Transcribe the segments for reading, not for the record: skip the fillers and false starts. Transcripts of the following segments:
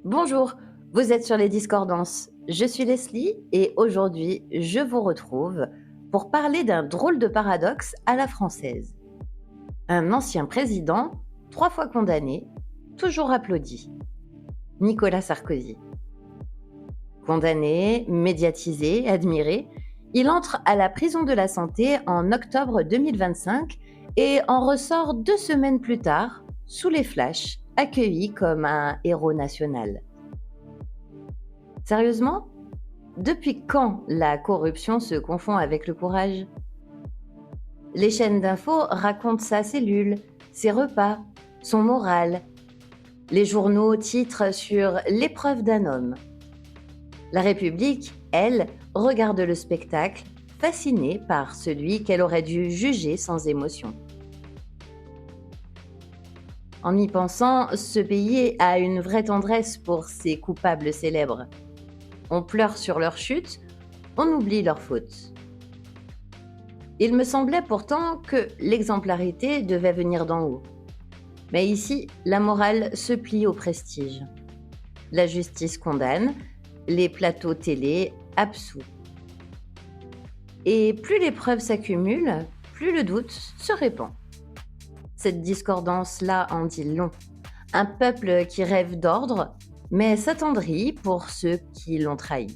Bonjour, vous êtes sur les Discordances. Je suis Leslie et aujourd'hui, je vous retrouve pour parler d'un drôle de paradoxe à la française. Un ancien président, 3 fois condamné, toujours applaudi. Nicolas Sarkozy. Condamné, médiatisé, admiré, il entre à la prison de la Santé en octobre 2025 et en ressort 2 semaines plus tard, sous les flashs, accueilli comme un héros national. Sérieusement? Depuis quand la corruption se confond avec le courage? Les chaînes d'infos racontent sa cellule, ses repas, son moral. Les journaux titrent sur l'épreuve d'un homme. La République, elle, regarde le spectacle, fascinée par celui qu'elle aurait dû juger sans émotion. En y pensant, ce pays a une vraie tendresse pour ses coupables célèbres. On pleure sur leur chute, on oublie leurs fautes. Il me semblait pourtant que l'exemplarité devait venir d'en haut. Mais ici, la morale se plie au prestige. La justice condamne, les plateaux télé absous. Et plus les preuves s'accumulent, plus le doute se répand. Cette discordance-là en dit long. Un peuple qui rêve d'ordre, mais s'attendrit pour ceux qui l'ont trahi.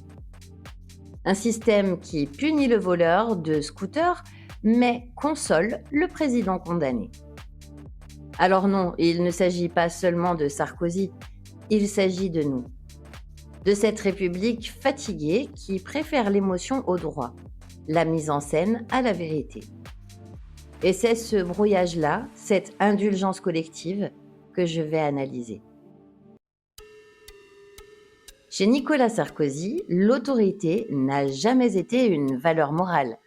Un système qui punit le voleur de scooter, mais console le président condamné. Alors non, il ne s'agit pas seulement de Sarkozy, il s'agit de nous. De cette République fatiguée qui préfère l'émotion au droit, la mise en scène à la vérité. Et c'est ce brouillage-là, cette indulgence collective, que je vais analyser. Chez Nicolas Sarkozy, l'autorité n'a jamais été une valeur morale.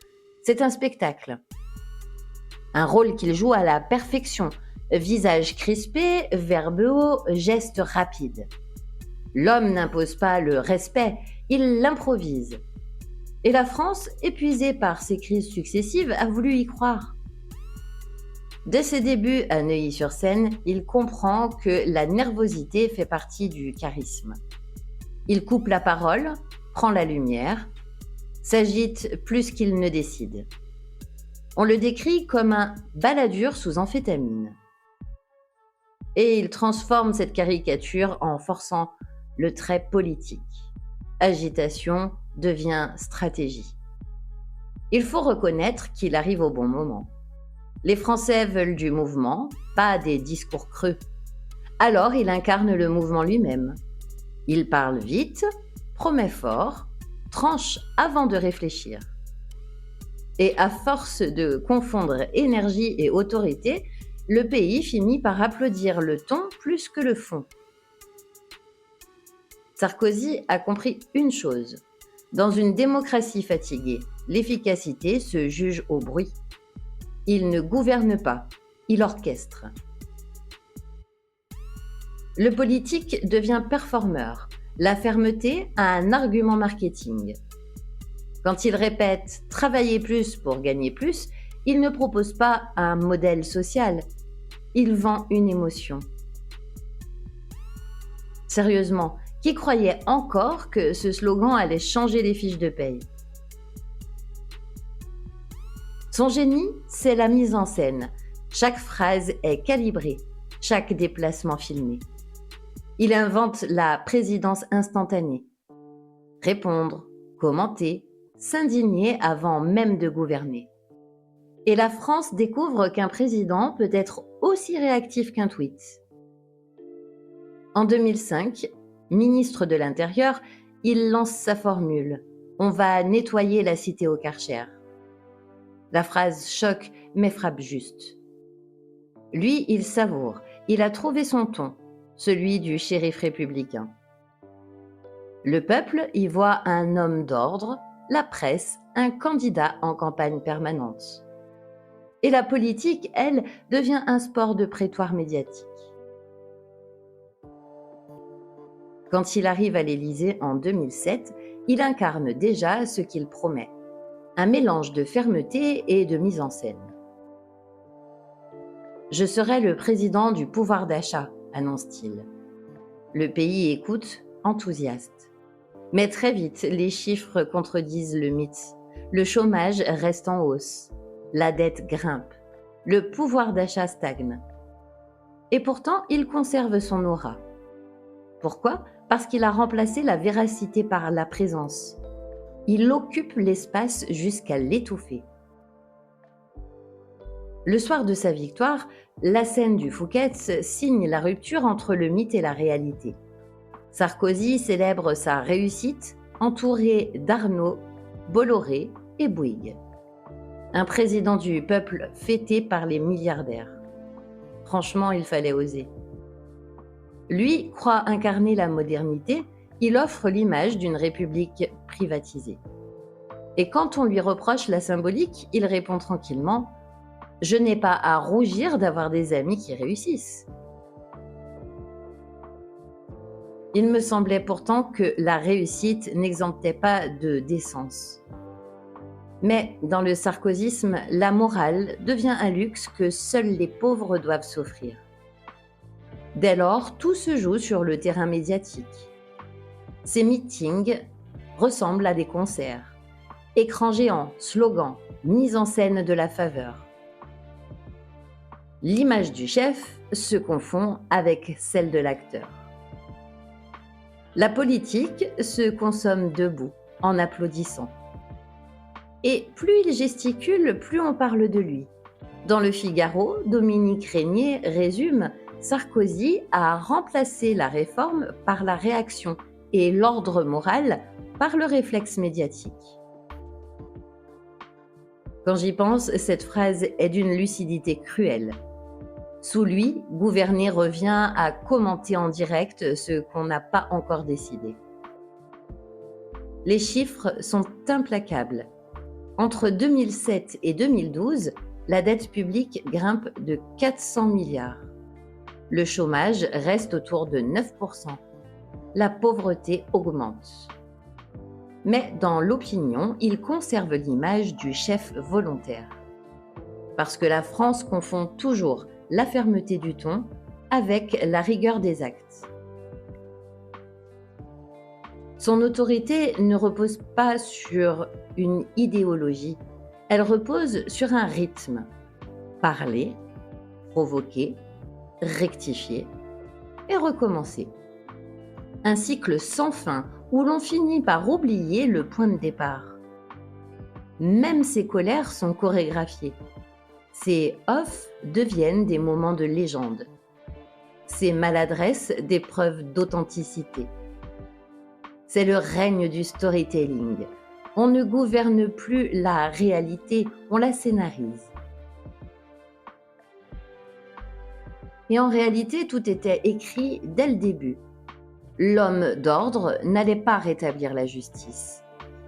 C'est un spectacle. Un rôle qu'il joue à la perfection. Visage crispé, verbe haut, gestes rapides. L'homme n'impose pas le respect, il l'improvise. Et la France, épuisée par ses crises successives, a voulu y croire. Dès ses débuts à Neuilly-sur-Seine, il comprend que la nervosité fait partie du charisme. Il coupe la parole, prend la lumière, s'agite plus qu'il ne décide. On le décrit comme un balladur sous amphétamine. Et il transforme cette caricature en forçant le trait politique. Agitation devient stratégie. Il faut reconnaître qu'il arrive au bon moment. Les Français veulent du mouvement, pas des discours creux. Alors il incarne le mouvement lui-même. Il parle vite, promet fort, tranche avant de réfléchir. Et à force de confondre énergie et autorité, le pays finit par applaudir le ton plus que le fond. Sarkozy a compris une chose. Dans une démocratie fatiguée, l'efficacité se juge au bruit. Il ne gouverne pas, il orchestre. Le politique devient performeur. La fermeté a un argument marketing. Quand il répète « travailler plus pour gagner plus », il ne propose pas un modèle social. Il vend une émotion. Sérieusement, qui croyait encore que ce slogan allait changer les fiches de paye? Son génie, c'est la mise en scène. Chaque phrase est calibrée, chaque déplacement filmé. Il invente la présidence instantanée. Répondre, commenter, s'indigner avant même de gouverner. Et la France découvre qu'un président peut être aussi réactif qu'un tweet. En 2005, ministre de l'Intérieur, il lance sa formule « On va nettoyer la cité au Karcher ». La phrase choque mais frappe juste. Lui, il savoure, il a trouvé son ton, celui du shérif républicain. Le peuple y voit un homme d'ordre, la presse, un candidat en campagne permanente. Et la politique, elle, devient un sport de prétoire médiatique. Quand il arrive à l'Élysée en 2007, il incarne déjà ce qu'il promet. Un mélange de fermeté et de mise en scène. « Je serai le président du pouvoir d'achat », annonce-t-il. Le pays écoute, enthousiaste. Mais très vite, les chiffres contredisent le mythe. Le chômage reste en hausse. La dette grimpe. Le pouvoir d'achat stagne. Et pourtant, il conserve son aura. Pourquoi ? Parce qu'il a remplacé la véracité par la présence. Il occupe l'espace jusqu'à l'étouffer. Le soir de sa victoire, la scène du Fouquet's signe la rupture entre le mythe et la réalité. Sarkozy célèbre sa réussite entouré d'Arnaud, Bolloré et Bouygues. Un président du peuple fêté par les milliardaires. Franchement, il fallait oser. Lui croit incarner la modernité, il offre l'image d'une république privatisée. Et quand on lui reproche la symbolique, il répond tranquillement « Je n'ai pas à rougir d'avoir des amis qui réussissent ». Il me semblait pourtant que la réussite n'exemptait pas de décence. Mais dans le sarkozysme, la morale devient un luxe que seuls les pauvres doivent s'offrir. Dès lors, tout se joue sur le terrain médiatique. Ces meetings ressemblent à des concerts. Écran géant, slogans, mise en scène de la faveur. L'image du chef se confond avec celle de l'acteur. La politique se consomme debout, en applaudissant. Et plus il gesticule, plus on parle de lui. Dans Le Figaro, Dominique Régnier résume « Sarkozy a remplacé la réforme par la réaction et l'ordre moral par le réflexe médiatique ». Quand j'y pense, cette phrase est d'une lucidité cruelle. Sous lui, gouverner revient à commenter en direct ce qu'on n'a pas encore décidé. Les chiffres sont implacables. Entre 2007 et 2012, la dette publique grimpe de 400 milliards. Le chômage reste autour de 9%. La pauvreté augmente. Mais dans l'opinion, il conserve l'image du chef volontaire. Parce que la France confond toujours la fermeté du ton avec la rigueur des actes. Son autorité ne repose pas sur une idéologie, elle repose sur un rythme. Parler, provoquer, rectifier et recommencer. Un cycle sans fin où l'on finit par oublier le point de départ. Même ses colères sont chorégraphiées. Ses off deviennent des moments de légende. Ses maladresses des preuves d'authenticité. C'est le règne du storytelling. On ne gouverne plus la réalité, on la scénarise. Et en réalité, tout était écrit dès le début. L'homme d'ordre n'allait pas rétablir la justice.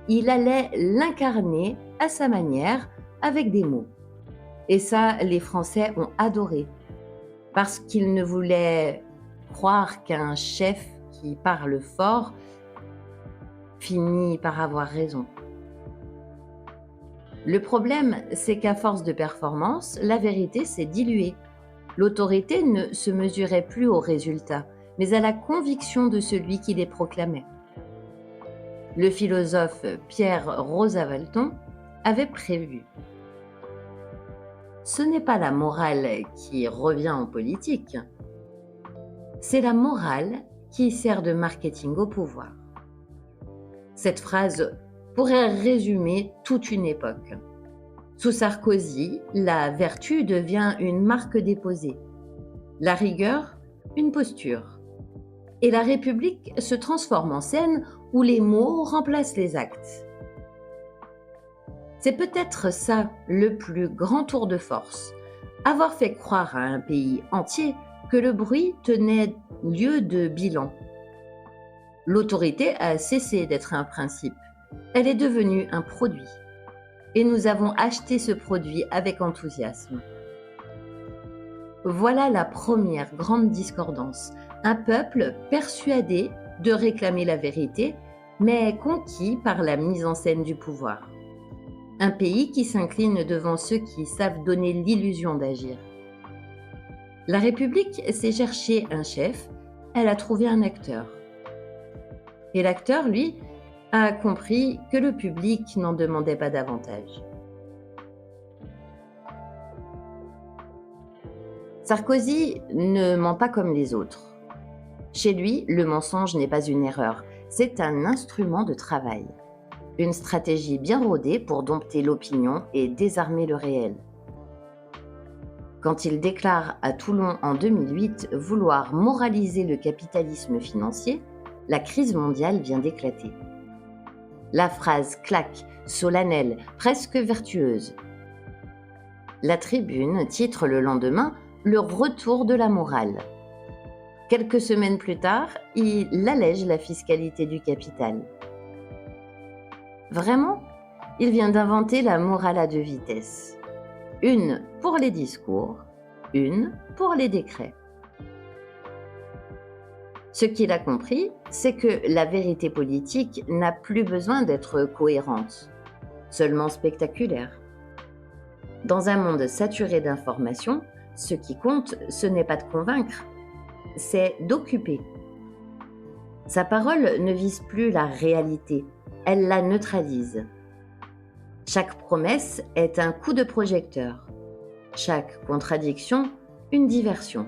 Il allait l'incarner à sa manière, avec des mots. Et ça, les Français ont adoré, parce qu'ils ne voulaient croire qu'un chef qui parle fort finit par avoir raison. Le problème, c'est qu'à force de performance, la vérité s'est diluée. L'autorité ne se mesurait plus aux résultats, mais à la conviction de celui qui les proclamait. Le philosophe Pierre Rosavalton avait prévu. Ce n'est pas la morale qui revient en politique, c'est la morale qui sert de marketing au pouvoir. Cette phrase pourrait résumer toute une époque. Sous Sarkozy, la vertu devient une marque déposée, la rigueur, une posture. Et la République se transforme en scène où les mots remplacent les actes. C'est peut-être ça le plus grand tour de force, avoir fait croire à un pays entier que le bruit tenait lieu de bilan. L'autorité a cessé d'être un principe, elle est devenue un produit. Et nous avons acheté ce produit avec enthousiasme. Voilà la première grande discordance, un peuple persuadé de réclamer la vérité, mais conquis par la mise en scène du pouvoir. Un pays qui s'incline devant ceux qui savent donner l'illusion d'agir. La République s'est chercher un chef, elle a trouvé un acteur. Et l'acteur, lui, a compris que le public n'en demandait pas davantage. Sarkozy ne ment pas comme les autres. Chez lui, le mensonge n'est pas une erreur, c'est un instrument de travail. Une stratégie bien rodée pour dompter l'opinion et désarmer le réel. Quand il déclare à Toulon en 2008 vouloir moraliser le capitalisme financier, la crise mondiale vient d'éclater. La phrase claque, solennelle, presque vertueuse. La Tribune titre le lendemain « Le retour de la morale ». Quelques semaines plus tard, il allège la fiscalité du capital. Vraiment, il vient d'inventer la morale à deux vitesses. Une pour les discours, une pour les décrets. Ce qu'il a compris, c'est que la vérité politique n'a plus besoin d'être cohérente, seulement spectaculaire. Dans un monde saturé d'informations, ce qui compte, ce n'est pas de convaincre, c'est d'occuper. Sa parole ne vise plus la réalité, elle la neutralise. Chaque promesse est un coup de projecteur, chaque contradiction, une diversion.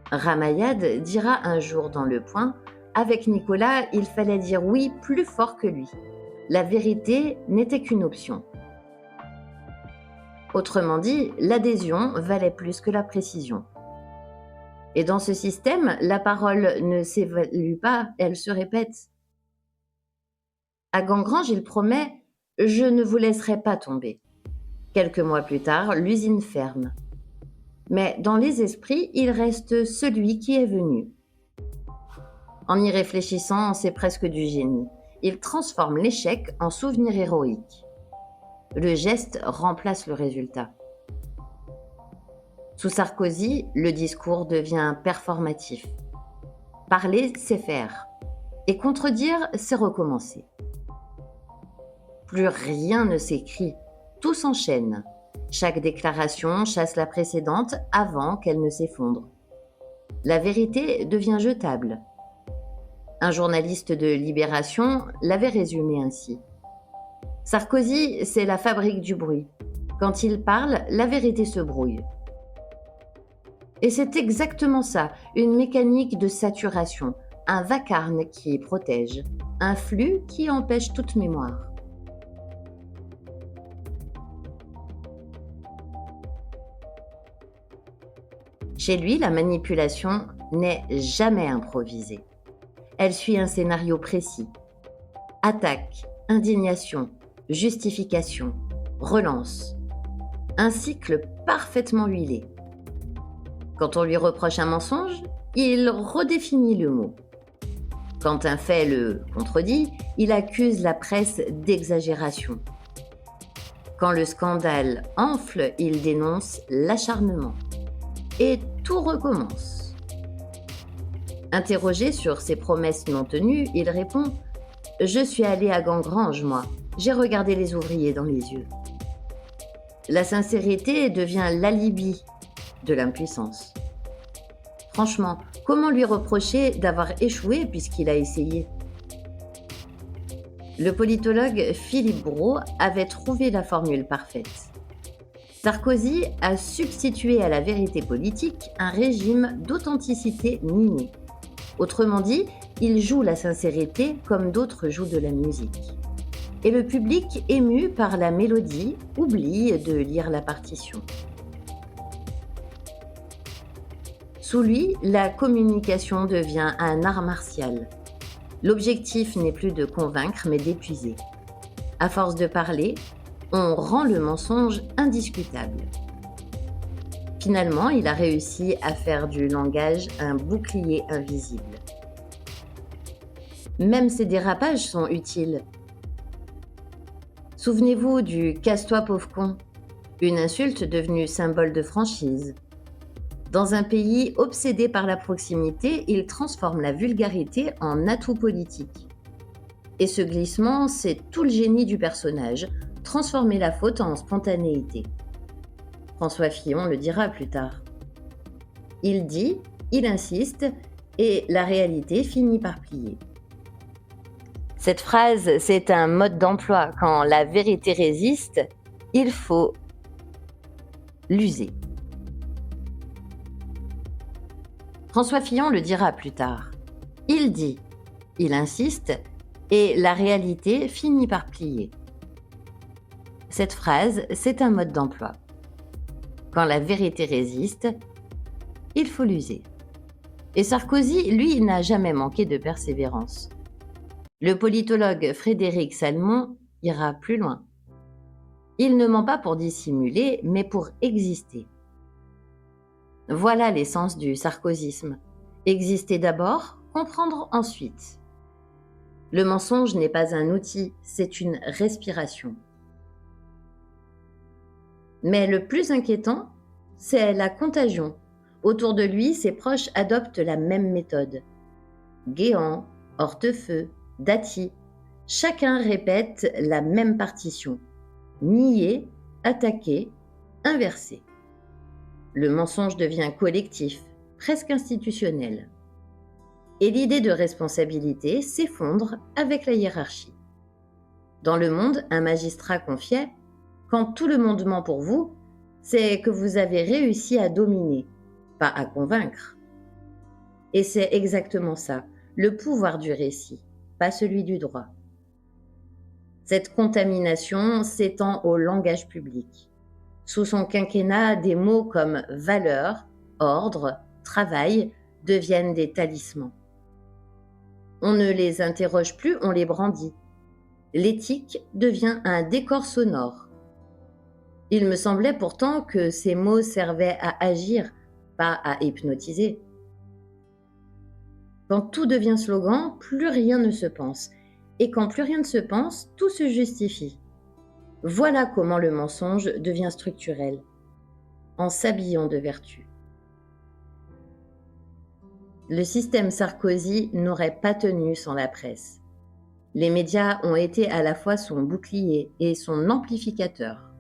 Ramayad dira un jour dans Le Point, avec Nicolas, il fallait dire oui plus fort que lui. La vérité n'était qu'une option. Autrement dit, l'adhésion valait plus que la précision. Et dans ce système, la parole ne s'évalue pas, elle se répète. À Gangrange, il promet « Je ne vous laisserai pas tomber ». Quelques mois plus tard, l'usine ferme. Mais dans les esprits, il reste celui qui est venu. En y réfléchissant, c'est presque du génie. Il transforme l'échec en souvenir héroïque. Le geste remplace le résultat. Sous Sarkozy, le discours devient performatif. Parler, c'est faire. Et contredire, c'est recommencer. Plus rien ne s'écrit, tout s'enchaîne. Chaque déclaration chasse la précédente avant qu'elle ne s'effondre. La vérité devient jetable. Un journaliste de Libération l'avait résumé ainsi. Sarkozy, c'est la fabrique du bruit. Quand il parle, la vérité se brouille. Et c'est exactement ça, une mécanique de saturation, un vacarme qui protège, un flux qui empêche toute mémoire. Chez lui, la manipulation n'est jamais improvisée. Elle suit un scénario précis. Attaque, indignation, justification, relance. Un cycle parfaitement huilé. Quand on lui reproche un mensonge, il redéfinit le mot. Quand un fait le contredit, il accuse la presse d'exagération. Quand le scandale enfle, il dénonce l'acharnement. Et tout recommence. Interrogé sur ses promesses non tenues, il répond « Je suis allé à Gangrange, moi. J'ai regardé les ouvriers dans les yeux. » La sincérité devient l'alibi de l'impuissance. Franchement, comment lui reprocher d'avoir échoué puisqu'il a essayé ? Le politologue Philippe Brault avait trouvé la formule parfaite. Sarkozy a substitué à la vérité politique un régime d'authenticité minée. Autrement dit, il joue la sincérité comme d'autres jouent de la musique. Et le public, ému par la mélodie, oublie de lire la partition. Sous lui, la communication devient un art martial. L'objectif n'est plus de convaincre, mais d'épuiser. À force de parler, on rend le mensonge indiscutable. Finalement, il a réussi à faire du langage un bouclier invisible. Même ces dérapages sont utiles. Souvenez-vous du « casse-toi pauvre con », une insulte devenue symbole de franchise. Dans un pays obsédé par la proximité, il transforme la vulgarité en atout politique. Et ce glissement, c'est tout le génie du personnage, transformer la faute en spontanéité. François Fillon le dira plus tard. Il dit, il insiste, et la réalité finit par plier. Cette phrase, c'est un mode d'emploi. Quand la vérité résiste, il faut l'user. François Fillon le dira plus tard. Il dit, il insiste, et la réalité finit par plier. Cette phrase, c'est un mode d'emploi. Quand la vérité résiste, il faut l'user. Et Sarkozy, lui, n'a jamais manqué de persévérance. Le politologue Frédéric Salmon ira plus loin. Il ne ment pas pour dissimuler, mais pour exister. Voilà l'essence du sarkozysme. Exister d'abord, comprendre ensuite. Le mensonge n'est pas un outil, c'est une respiration. Mais le plus inquiétant, c'est la contagion. Autour de lui, ses proches adoptent la même méthode. Guéant, Hortefeux, Dati, chacun répète la même partition. Nier, attaquer, inverser. Le mensonge devient collectif, presque institutionnel. Et l'idée de responsabilité s'effondre avec la hiérarchie. Dans Le Monde, un magistrat confiait « Quand tout le monde ment pour vous, c'est que vous avez réussi à dominer, pas à convaincre. » Et c'est exactement ça, le pouvoir du récit, pas celui du droit. Cette contamination s'étend au langage public. Sous son quinquennat, des mots comme valeur, ordre, travail deviennent des talismans. On ne les interroge plus, on les brandit. L'éthique devient un décor sonore. Il me semblait pourtant que ces mots servaient à agir, pas à hypnotiser. Quand tout devient slogan, plus rien ne se pense. Et quand plus rien ne se pense, tout se justifie. Voilà comment le mensonge devient structurel, en s'habillant de vertu. Le système Sarkozy n'aurait pas tenu sans la presse. Les médias ont été à la fois son bouclier et son amplificateur.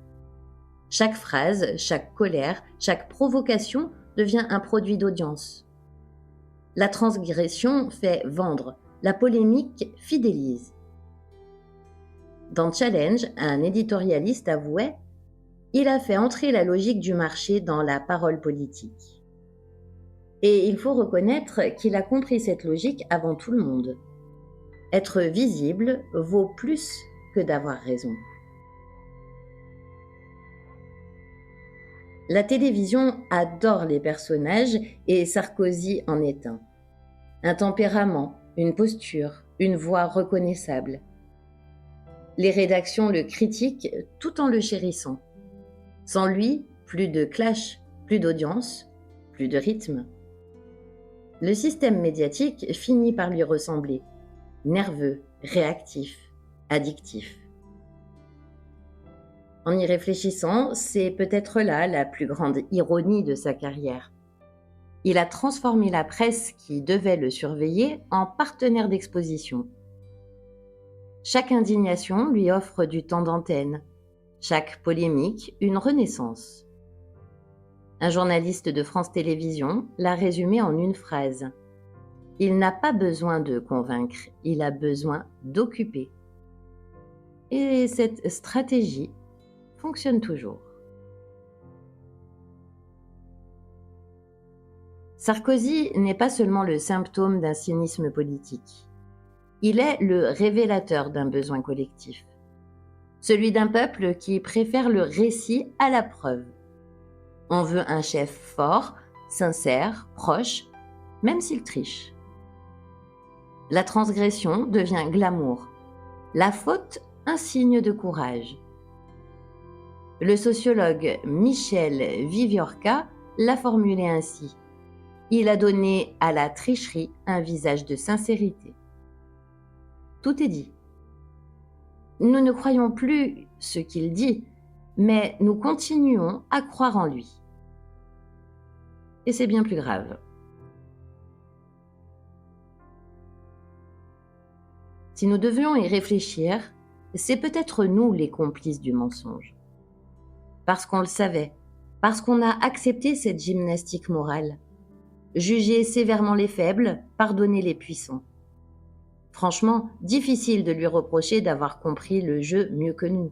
Chaque phrase, chaque colère, chaque provocation devient un produit d'audience. La transgression fait vendre, la polémique fidélise. Dans Challenge, un éditorialiste avouait « Il a fait entrer la logique du marché dans la parole politique ». Et il faut reconnaître qu'il a compris cette logique avant tout le monde. Être visible vaut plus que d'avoir raison. La télévision adore les personnages et Sarkozy en est un. Un tempérament, une posture, une voix reconnaissable. Les rédactions le critiquent tout en le chérissant. Sans lui, plus de clash, plus d'audience, plus de rythme. Le système médiatique finit par lui ressembler. Nerveux, réactif, addictif. En y réfléchissant, c'est peut-être là la plus grande ironie de sa carrière. Il a transformé la presse qui devait le surveiller en partenaire d'exposition. Chaque indignation lui offre du temps d'antenne, chaque polémique une renaissance. Un journaliste de France Télévisions l'a résumé en une phrase. Il n'a pas besoin de convaincre, il a besoin d'occuper. Et cette stratégie fonctionne toujours. Sarkozy n'est pas seulement le symptôme d'un cynisme politique. Il est le révélateur d'un besoin collectif. Celui d'un peuple qui préfère le récit à la preuve. On veut un chef fort, sincère, proche, même s'il triche. La transgression devient glamour. La faute, un signe de courage. Le sociologue Michel Viviorca l'a formulé ainsi. Il a donné à la tricherie un visage de sincérité. Tout est dit. Nous ne croyons plus ce qu'il dit, mais nous continuons à croire en lui. Et c'est bien plus grave. Si nous devions y réfléchir, c'est peut-être nous les complices du mensonge. Parce qu'on le savait, parce qu'on a accepté cette gymnastique morale. Juger sévèrement les faibles, pardonner les puissants. Franchement, difficile de lui reprocher d'avoir compris le jeu mieux que nous.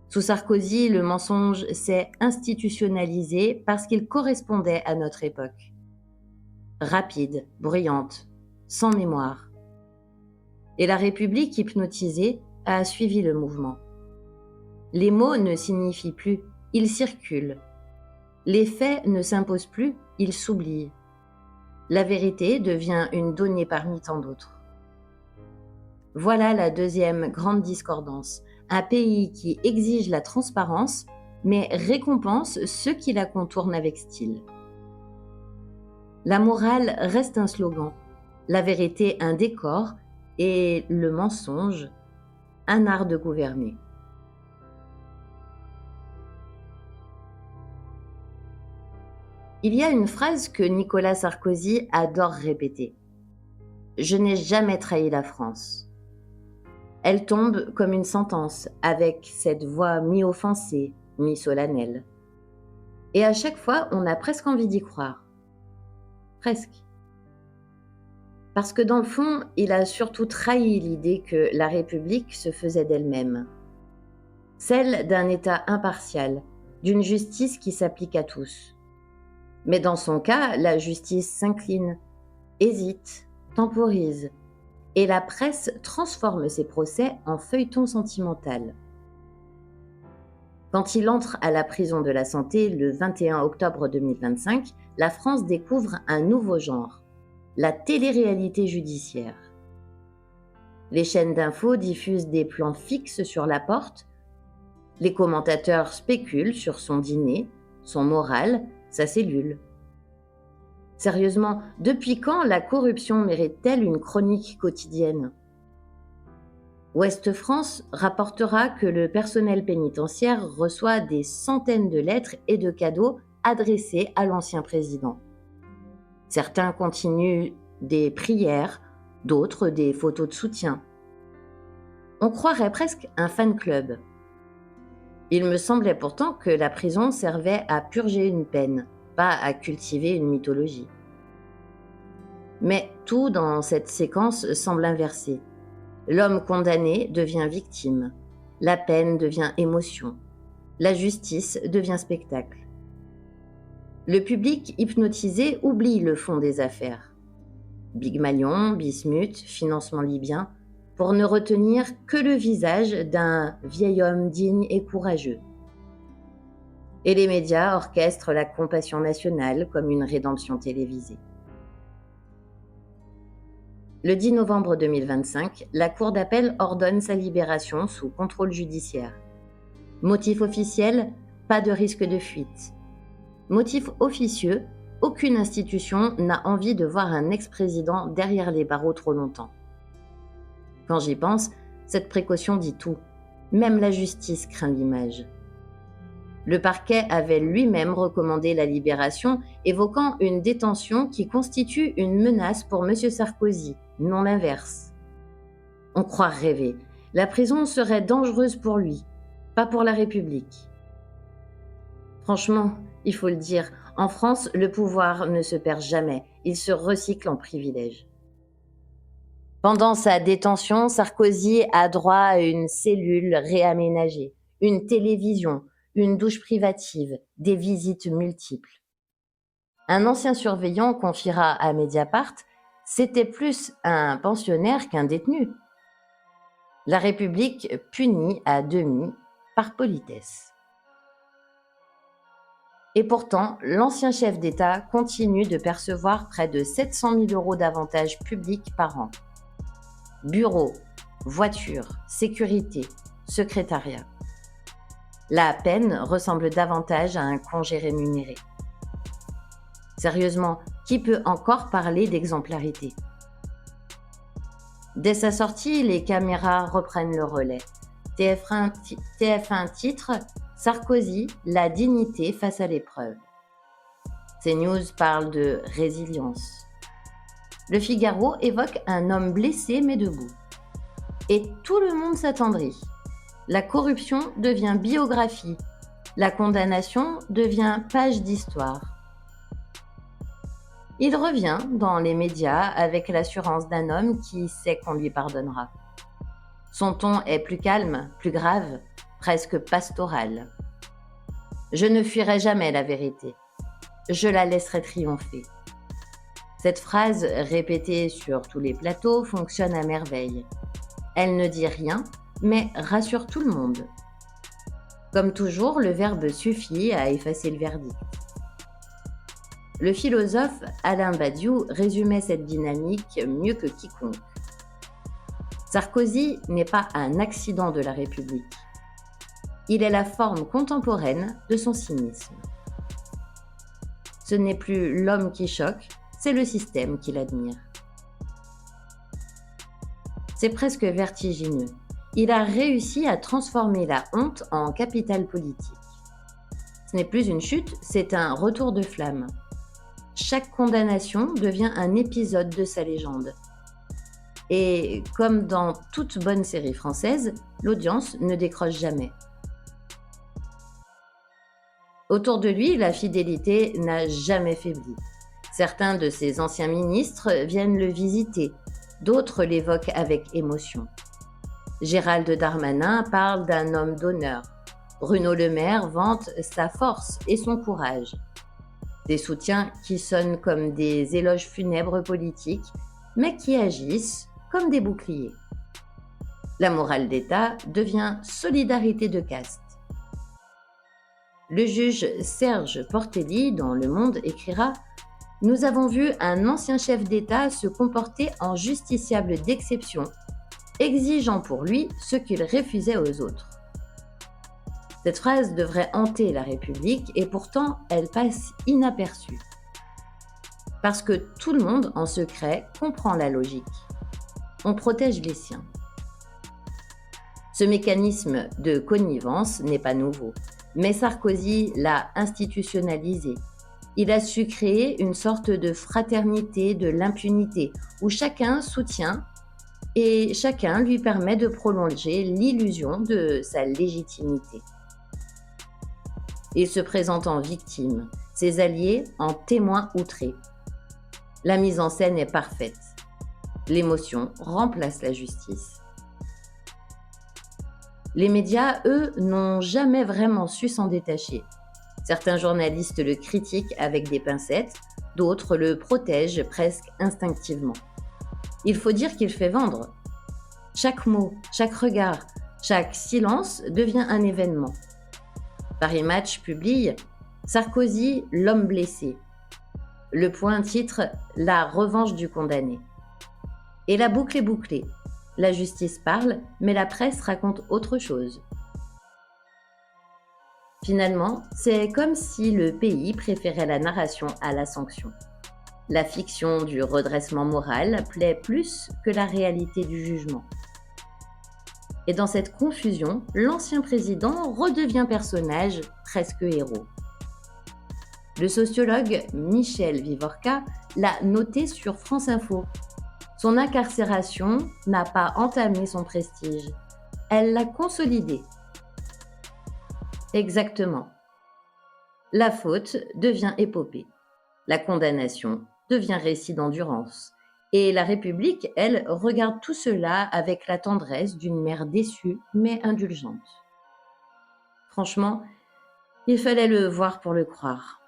Sous Sarkozy, le mensonge s'est institutionnalisé parce qu'il correspondait à notre époque. Rapide, bruyante, sans mémoire. Et la République hypnotisée a suivi le mouvement. Les mots ne signifient plus, ils circulent. Les faits ne s'imposent plus, ils s'oublient. La vérité devient une donnée parmi tant d'autres. Voilà la deuxième grande discordance. Un pays qui exige la transparence, mais récompense ceux qui la contournent avec style. La morale reste un slogan, la vérité un décor et le mensonge un art de gouverner. Il y a une phrase que Nicolas Sarkozy adore répéter. « Je n'ai jamais trahi la France ». Elle tombe comme une sentence, avec cette voix mi-offensée, mi-solennelle. Et à chaque fois, on a presque envie d'y croire. Presque. Parce que dans le fond, il a surtout trahi l'idée que la République se faisait d'elle-même. Celle d'un État impartial, d'une justice qui s'applique à tous. Mais dans son cas, la justice s'incline, hésite, temporise, et la presse transforme ses procès en feuilleton sentimental. Quand il entre à la prison de la Santé le 21 octobre 2025, la France découvre un nouveau genre, la télé-réalité judiciaire. Les chaînes d'infos diffusent des plans fixes sur la porte, les commentateurs spéculent sur son dîner, son moral, sa cellule. Sérieusement, depuis quand la corruption mérite-t-elle une chronique quotidienne ? Ouest France rapportera que le personnel pénitentiaire reçoit des centaines de lettres et de cadeaux adressés à l'ancien président. Certains continuent des prières, d'autres des photos de soutien. On croirait presque un fan club. Il me semblait pourtant que la prison servait à purger une peine, pas à cultiver une mythologie. Mais tout dans cette séquence semble inversé. L'homme condamné devient victime, la peine devient émotion, la justice devient spectacle. Le public hypnotisé oublie le fond des affaires. Big Malion, Bismuth, financement libyen, pour ne retenir que le visage d'un vieil homme digne et courageux. Et les médias orchestrent la compassion nationale comme une rédemption télévisée. Le 10 novembre 2025, la Cour d'appel ordonne sa libération sous contrôle judiciaire. Motif officiel, pas de risque de fuite. Motif officieux, aucune institution n'a envie de voir un ex-président derrière les barreaux trop longtemps. Quand j'y pense, cette précaution dit tout. Même la justice craint l'image. Le parquet avait lui-même recommandé la libération, évoquant une détention qui constitue une menace pour M. Sarkozy, non l'inverse. On croit rêver. La prison serait dangereuse pour lui, pas pour la République. Franchement, il faut le dire, en France, le pouvoir ne se perd jamais, il se recycle en privilèges. Pendant sa détention, Sarkozy a droit à une cellule réaménagée, une télévision, une douche privative, des visites multiples. Un ancien surveillant confiera à Mediapart « C'était plus un pensionnaire qu'un détenu ». La République punit à demi par politesse. Et pourtant, l'ancien chef d'État continue de percevoir près de 700 000 € d'avantages publics par an. Bureau, voiture, sécurité, secrétariat. La peine ressemble davantage à un congé rémunéré. Sérieusement, qui peut encore parler d'exemplarité ? Dès sa sortie, les caméras reprennent le relais. TF1 titre « Sarkozy, la dignité face à l'épreuve ». CNews parle de résilience. Le Figaro évoque un homme blessé mais debout. Et tout le monde s'attendrit. La corruption devient biographie. La condamnation devient page d'histoire. Il revient dans les médias avec l'assurance d'un homme qui sait qu'on lui pardonnera. Son ton est plus calme, plus grave, presque pastoral. Je ne fuirai jamais la vérité. Je la laisserai triompher. Cette phrase, répétée sur tous les plateaux, fonctionne à merveille. Elle ne dit rien, mais rassure tout le monde. Comme toujours, le verbe suffit à effacer le verdict. Le philosophe Alain Badiou résumait cette dynamique mieux que quiconque. Sarkozy n'est pas un accident de la République. Il est la forme contemporaine de son cynisme. Ce n'est plus l'homme qui choque, c'est le système qui l'admire. C'est presque vertigineux. Il a réussi à transformer la honte en capital politique. Ce n'est plus une chute, c'est un retour de flamme. Chaque condamnation devient un épisode de sa légende. Et comme dans toute bonne série française, l'audience ne décroche jamais. Autour de lui, la fidélité n'a jamais faibli. Certains de ses anciens ministres viennent le visiter, d'autres l'évoquent avec émotion. Gérald Darmanin parle d'un homme d'honneur. Bruno Le Maire vante sa force et son courage. Des soutiens qui sonnent comme des éloges funèbres politiques, mais qui agissent comme des boucliers. La morale d'État devient solidarité de caste. Le juge Serge Portelli, dans Le Monde, écrira « Nous avons vu un ancien chef d'État se comporter en justiciable d'exception, exigeant pour lui ce qu'il refusait aux autres. » Cette phrase devrait hanter la République et pourtant elle passe inaperçue. Parce que tout le monde, en secret, comprend la logique. On protège les siens. Ce mécanisme de connivence n'est pas nouveau, mais Sarkozy l'a institutionnalisé. Il a su créer une sorte de fraternité de l'impunité, où chacun soutient et chacun lui permet de prolonger l'illusion de sa légitimité. Il se présente en victime, ses alliés en témoins outrés. La mise en scène est parfaite. L'émotion remplace la justice. Les médias, eux, n'ont jamais vraiment su s'en détacher. Certains journalistes le critiquent avec des pincettes, d'autres le protègent presque instinctivement. Il faut dire qu'il fait vendre. Chaque mot, chaque regard, chaque silence devient un événement. Paris Match publie « Sarkozy, l'homme blessé ». Le Point titre « La revanche du condamné ». Et la boucle est bouclée. La justice parle, mais la presse raconte autre chose. Finalement, c'est comme si le pays préférait la narration à la sanction. La fiction du redressement moral plaît plus que la réalité du jugement. Et dans cette confusion, l'ancien président redevient personnage, presque héros. Le sociologue Michel Vivorca l'a noté sur France Info. Son incarcération n'a pas entamé son prestige, elle l'a consolidé. Exactement. La faute devient épopée. La condamnation devient récit d'endurance. Et la République, elle, regarde tout cela avec la tendresse d'une mère déçue mais indulgente. Franchement, il fallait le voir pour le croire.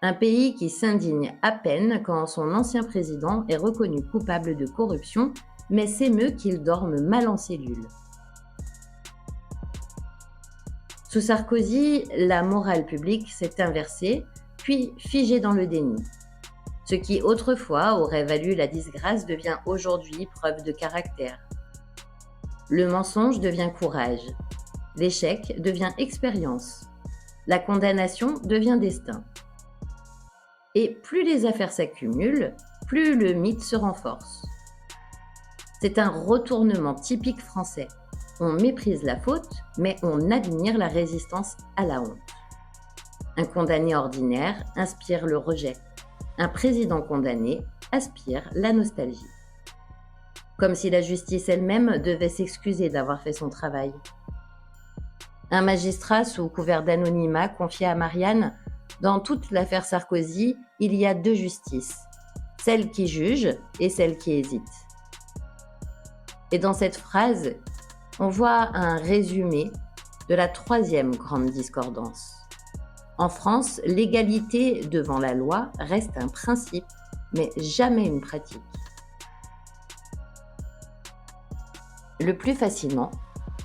Un pays qui s'indigne à peine quand son ancien président est reconnu coupable de corruption, mais s'émeut qu'il dorme mal en cellule. Sous Sarkozy, la morale publique s'est inversée, puis figée dans le déni. Ce qui autrefois aurait valu la disgrâce devient aujourd'hui preuve de caractère. Le mensonge devient courage. L'échec devient expérience. La condamnation devient destin. Et plus les affaires s'accumulent, plus le mythe se renforce. C'est un retournement typique français. On méprise la faute, mais on admire la résistance à la honte. Un condamné ordinaire inspire le rejet. Un président condamné aspire la nostalgie. Comme si la justice elle-même devait s'excuser d'avoir fait son travail. Un magistrat sous couvert d'anonymat confiait à Marianne Dans toute l'affaire Sarkozy, il y a deux justices, celle qui juge et celle qui hésite. Et dans cette phrase, on voit un résumé de la troisième grande discordance. En France, l'égalité devant la loi reste un principe, mais jamais une pratique. Le plus fascinant,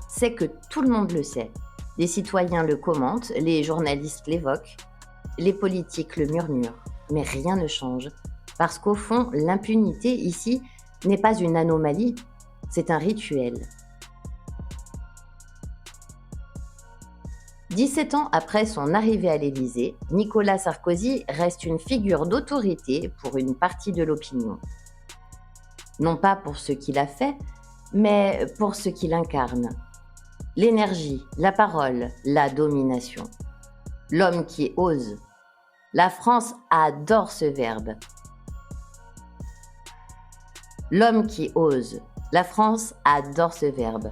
c'est que tout le monde le sait. Les citoyens le commentent, les journalistes l'évoquent, les politiques le murmurent, mais rien ne change, parce qu'au fond, l'impunité ici n'est pas une anomalie, c'est un rituel. 17 ans après son arrivée à l'Élysée, Nicolas Sarkozy reste une figure d'autorité pour une partie de l'opinion. Non pas pour ce qu'il a fait, mais pour ce qu'il incarne. L'énergie, la parole, la domination. L'homme qui ose. La France adore ce verbe. L'homme qui ose. La France adore ce verbe.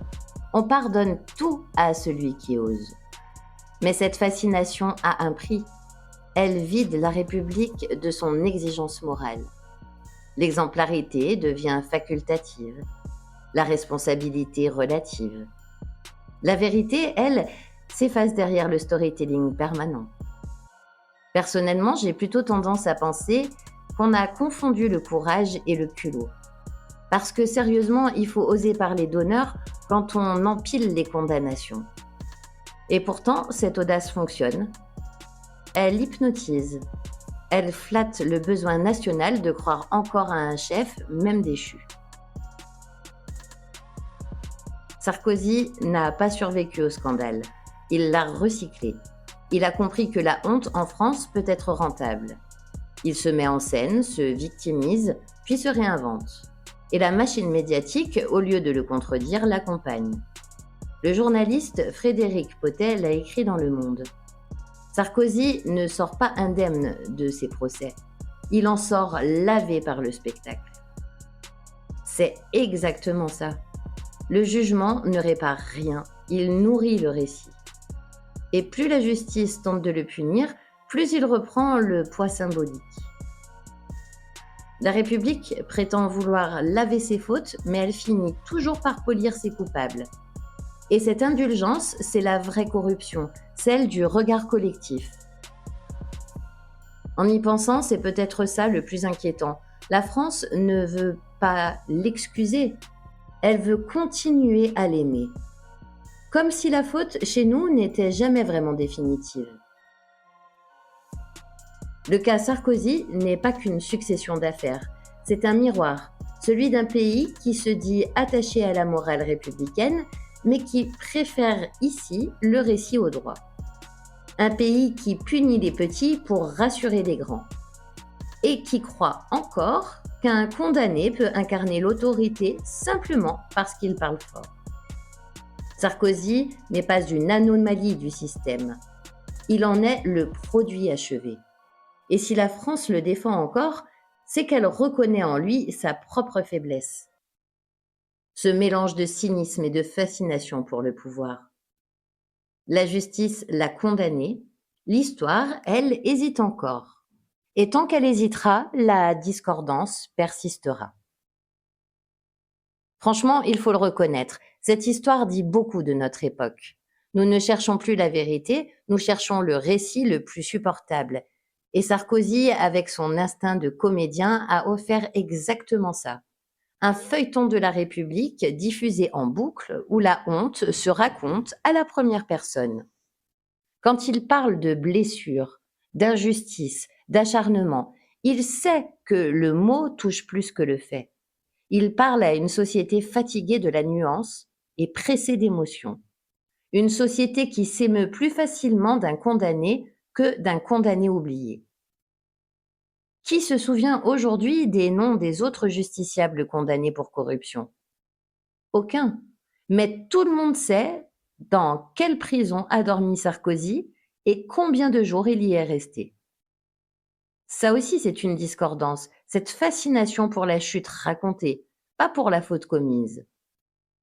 On pardonne tout à celui qui ose. Mais cette fascination a un prix. Elle vide la République de son exigence morale. L'exemplarité devient facultative, la responsabilité relative. La vérité, elle, s'efface derrière le storytelling permanent. Personnellement, j'ai plutôt tendance à penser qu'on a confondu le courage et le culot. Parce que sérieusement, il faut oser parler d'honneur quand on empile les condamnations. Et pourtant, cette audace fonctionne. Elle hypnotise. Elle flatte le besoin national de croire encore à un chef, même déchu. Sarkozy n'a pas survécu au scandale. Il l'a recyclé. Il a compris que la honte en France peut être rentable. Il se met en scène, se victimise, puis se réinvente. Et la machine médiatique, au lieu de le contredire, l'accompagne. Le journaliste Frédéric Potet l'a écrit dans Le Monde. Sarkozy ne sort pas indemne de ses procès. Il en sort lavé par le spectacle. C'est exactement ça. Le jugement ne répare rien, il nourrit le récit. Et plus la justice tente de le punir, plus il reprend le poids symbolique. La République prétend vouloir laver ses fautes, mais elle finit toujours par polir ses coupables. Et cette indulgence, c'est la vraie corruption, celle du regard collectif. En y pensant, c'est peut-être ça le plus inquiétant. La France ne veut pas l'excuser, elle veut continuer à l'aimer. Comme si la faute chez nous n'était jamais vraiment définitive. Le cas Sarkozy n'est pas qu'une succession d'affaires, c'est un miroir, celui d'un pays qui se dit attaché à la morale républicaine, mais qui préfère ici le récit au droit. Un pays qui punit les petits pour rassurer les grands. Et qui croit encore qu'un condamné peut incarner l'autorité simplement parce qu'il parle fort. Sarkozy n'est pas une anomalie du système. Il en est le produit achevé. Et si la France le défend encore, c'est qu'elle reconnaît en lui sa propre faiblesse. Ce mélange de cynisme et de fascination pour le pouvoir. La justice l'a condamné, l'histoire, elle, hésite encore. Et tant qu'elle hésitera, la discordance persistera. Franchement, il faut le reconnaître, cette histoire dit beaucoup de notre époque. Nous ne cherchons plus la vérité, nous cherchons le récit le plus supportable. Et Sarkozy, avec son instinct de comédien, a offert exactement ça. Un feuilleton de la République diffusé en boucle où la honte se raconte à la première personne. Quand il parle de blessure, d'injustice, d'acharnement, il sait que le mot touche plus que le fait. Il parle à une société fatiguée de la nuance et pressée d'émotions. Une société qui s'émeut plus facilement d'un condamné que d'un condamné oublié. Qui se souvient aujourd'hui des noms des autres justiciables condamnés pour corruption? Aucun. Mais tout le monde sait dans quelle prison a dormi Sarkozy et combien de jours il y est resté. Ça aussi, c'est une discordance, cette fascination pour la chute racontée, pas pour la faute commise.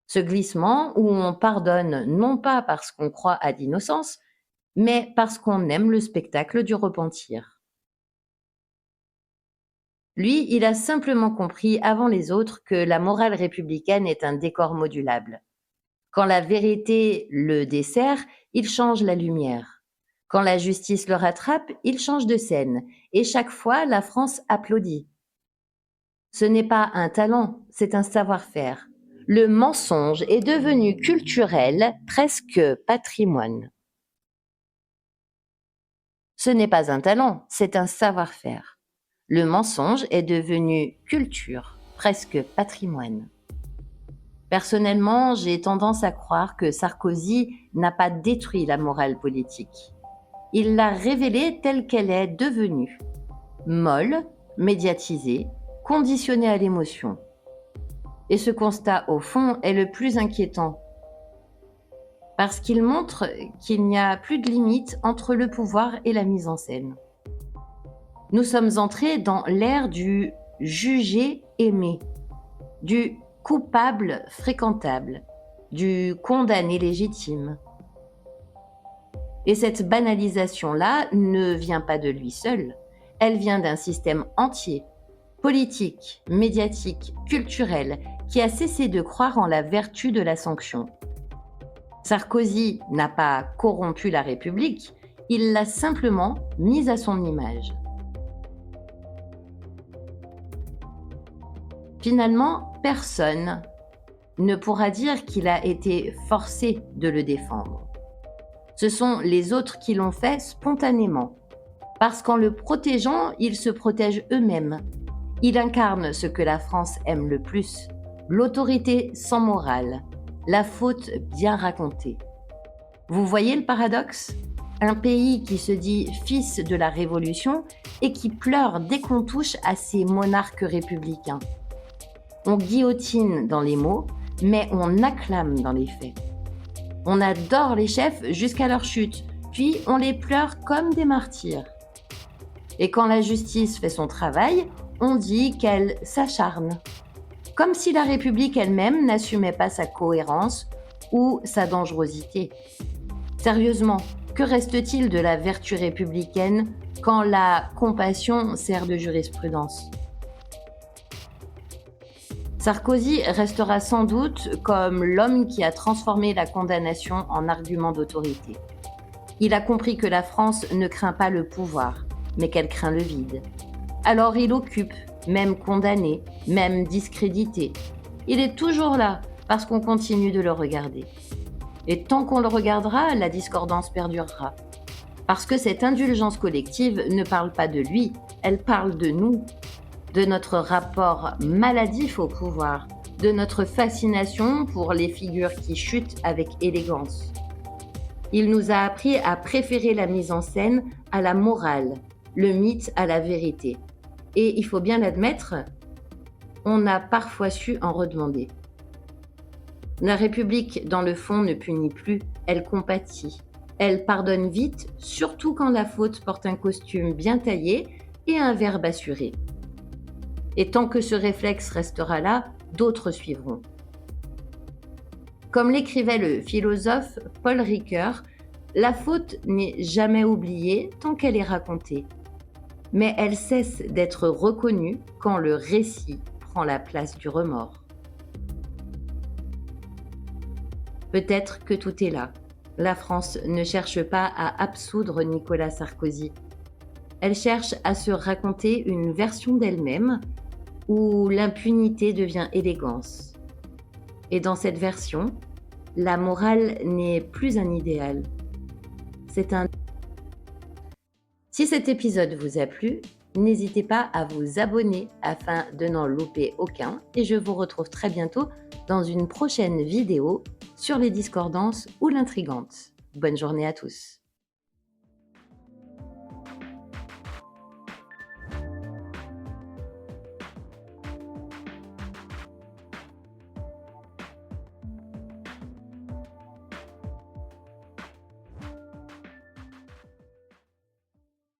Ce glissement où on pardonne non pas parce qu'on croit à l'innocence, mais parce qu'on aime le spectacle du repentir. Lui, il a simplement compris avant les autres que la morale républicaine est un décor modulable. Quand la vérité le dessert, il change la lumière. Quand la justice le rattrape, il change de scène. Et chaque fois, la France applaudit. Ce n'est pas un talent, c'est un savoir-faire. Le mensonge est devenu culturel, presque patrimoine. Ce n'est pas un talent, c'est un savoir-faire. Le mensonge est devenu culture, presque patrimoine. Personnellement, j'ai tendance à croire que Sarkozy n'a pas détruit la morale politique. Il l'a révélée telle qu'elle est devenue. Molle, médiatisée, conditionnée à l'émotion. Et ce constat, au fond, est le plus inquiétant. Parce qu'il montre qu'il n'y a plus de limite entre le pouvoir et la mise en scène. Nous sommes entrés dans l'ère du jugé-aimé, du coupable fréquentable, du condamné légitime. Et cette banalisation-là ne vient pas de lui seul, elle vient d'un système entier, politique, médiatique, culturel, qui a cessé de croire en la vertu de la sanction. Sarkozy n'a pas corrompu la République, il l'a simplement mise à son image. Finalement, personne ne pourra dire qu'il a été forcé de le défendre. Ce sont les autres qui l'ont fait spontanément, parce qu'en le protégeant, ils se protègent eux-mêmes. Il incarne ce que la France aime le plus, l'autorité sans morale, la faute bien racontée. Vous voyez le paradoxe ? Un pays qui se dit fils de la Révolution et qui pleure dès qu'on touche à ses monarques républicains. On guillotine dans les mots, mais on acclame dans les faits. On adore les chefs jusqu'à leur chute, puis on les pleure comme des martyrs. Et quand la justice fait son travail, on dit qu'elle s'acharne. Comme si la République elle-même n'assumait pas sa cohérence ou sa dangerosité. Sérieusement, que reste-t-il de la vertu républicaine quand la compassion sert de jurisprudence ? Sarkozy restera sans doute comme l'homme qui a transformé la condamnation en argument d'autorité. Il a compris que la France ne craint pas le pouvoir, mais qu'elle craint le vide. Alors il occupe, même condamné, même discrédité. Il est toujours là parce qu'on continue de le regarder. Et tant qu'on le regardera, la discordance perdurera. Parce que cette indulgence collective ne parle pas de lui, elle parle de nous, de notre rapport maladif au pouvoir, de notre fascination pour les figures qui chutent avec élégance. Il nous a appris à préférer la mise en scène à la morale, le mythe à la vérité. Et il faut bien l'admettre, on a parfois su en redemander. La République, dans le fond, ne punit plus, elle compatit. Elle pardonne vite, surtout quand la faute porte un costume bien taillé et un verbe assuré. Et tant que ce réflexe restera là, d'autres suivront. Comme l'écrivait le philosophe Paul Ricoeur, la faute n'est jamais oubliée tant qu'elle est racontée. Mais elle cesse d'être reconnue quand le récit prend la place du remords. Peut-être que tout est là. La France ne cherche pas à absoudre Nicolas Sarkozy. Elle cherche à se raconter une version d'elle-même où l'impunité devient élégance. Et dans cette version, la morale n'est plus un idéal. C'est un... Si cet épisode vous a plu, n'hésitez pas à vous abonner afin de n'en louper aucun et je vous retrouve très bientôt dans une prochaine vidéo sur les discordances ou l'intrigante. Bonne journée à tous.